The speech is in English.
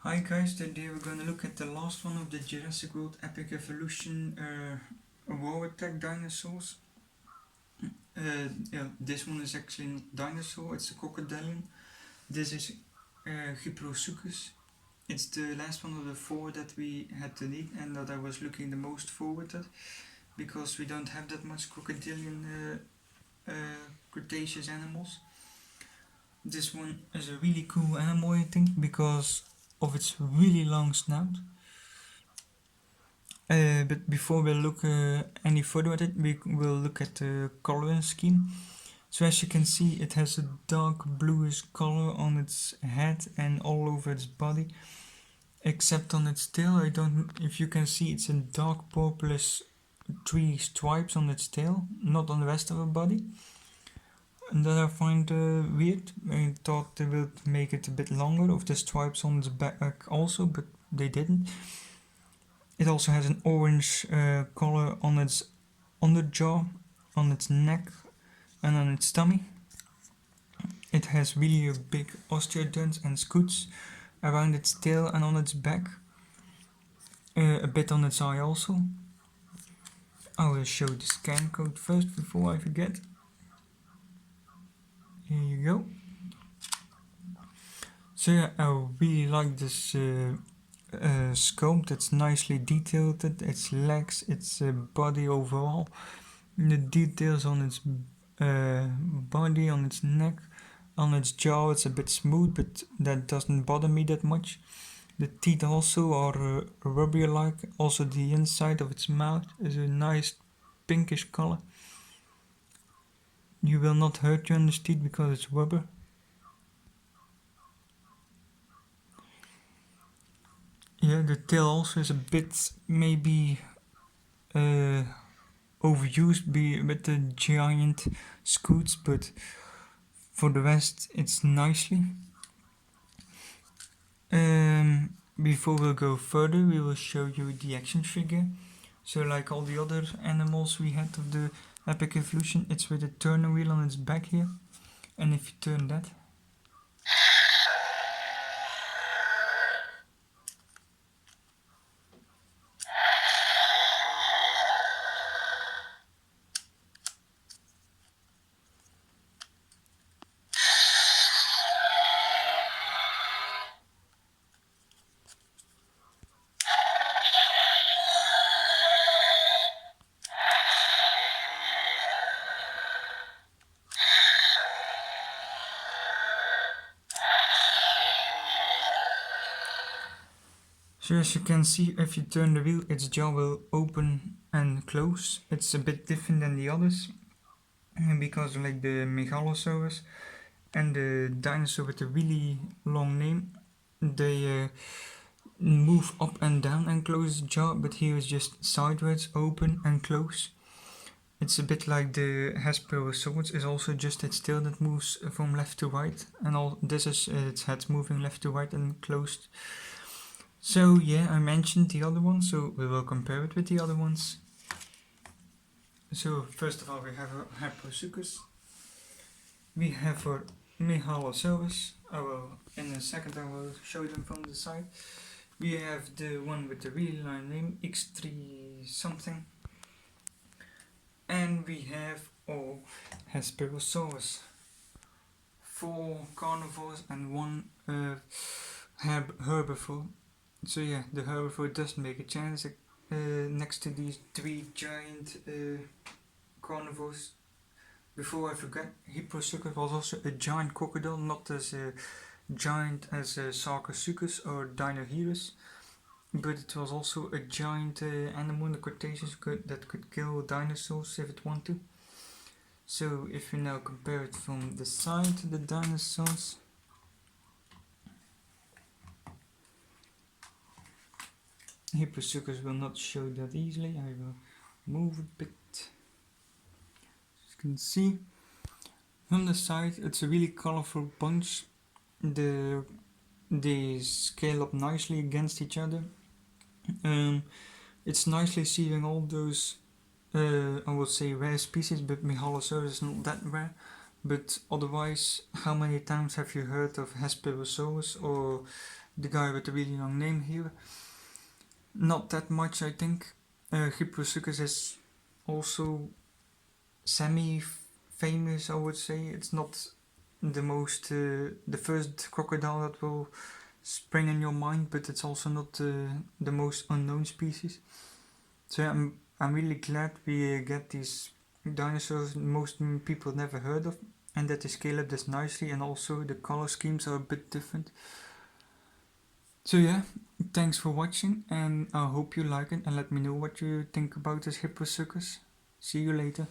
Hi guys, today we're gonna look at the last one of the Jurassic World Epic Evolution War Attack dinosaurs. This one is actually not a dinosaur, it's a crocodilian. This is Gyprosuchus. It's the last one of the four that we had to need and that I was looking the most forward at because we don't have that much crocodilian Cretaceous animals. This one is a really cool animal, I think, because of its really long snout. But before we look any further at it, we will look at the coloring scheme. So as you can see, it has a dark bluish color on its head and all over its body, except on its tail. I don't, if you can see, it's a dark purplish 3 stripes on its tail, not on the rest of the body. And that I find weird. I thought they would make it a bit longer of the stripes on its back also, but they didn't. It also has an orange color on its underjaw, on its neck, and on its tummy. It has really a big osteoderms and scutes around its tail and on its back. A bit on its eye also. I will show the scan code first before I forget. Here you go. So yeah, I really like this sculpt. It's nicely detailed, its legs, its body overall. The details on its body, on its neck, on its jaw, it's a bit smooth, but that doesn't bother me that much. The teeth also are rubbery-like. Also the inside of its mouth is a nice pinkish color. You will not hurt you on the teeth because it's rubber. Yeah, the tail also is a bit maybe overused with the giant scoots, but for the rest it's nicely. Before we'll go further, we will show you the action figure. So like all the other animals we had of the Epic Evolution, it's with a turner wheel on its back here. And if you turn that, so as you can see, if you turn the wheel, its jaw will open and close. It's a bit different than the others, because like the Megalosaurus and the dinosaur with a really long name, they move up and down and close the jaw, but here is just sideways, open and close. It's a bit like the Hesperosaurus is also just its tail that moves from left to right, and all this is its head moving left to right and closed. So yeah, I mentioned the other one, so we will compare it with the other ones. So first of all, we have a Hyposuchus. We have a Megalosaurus. In a second I will show them from the side. We have the one with the really long name, X3 something. And we have Hesperosaurus. 4 carnivores and 1 herbivore. So yeah, the herbivore does make a chance next to these 3 giant carnivores. Before I forget, Gyprosuchus was also a giant crocodile, not as giant as Sarcosuchus or Dinosaurus, but it was also a giant animal in the Cretaceous that could kill dinosaurs if it wanted to. So if we now compare it from the side to the dinosaurs, Gyprosuchus will not show that easily. I will move a bit. As you can see, from the side it's a really colorful bunch. They scale up nicely against each other. It's nicely seeing all those I would say rare species, but Megalosaurus is not that rare. But otherwise, how many times have you heard of Hesperosaurus or the guy with the really long name here? Not that much, I think. Hipposuchus is also semi-famous, I would say. It's not the first crocodile that will spring in your mind, but it's also not the most unknown species. So I'm really glad we get these dinosaurs most people never heard of, and that they scale up this nicely, and also the color schemes are a bit different. So yeah, thanks for watching, and I hope you like it, and let me know what you think about this Hipposuchus. See you later.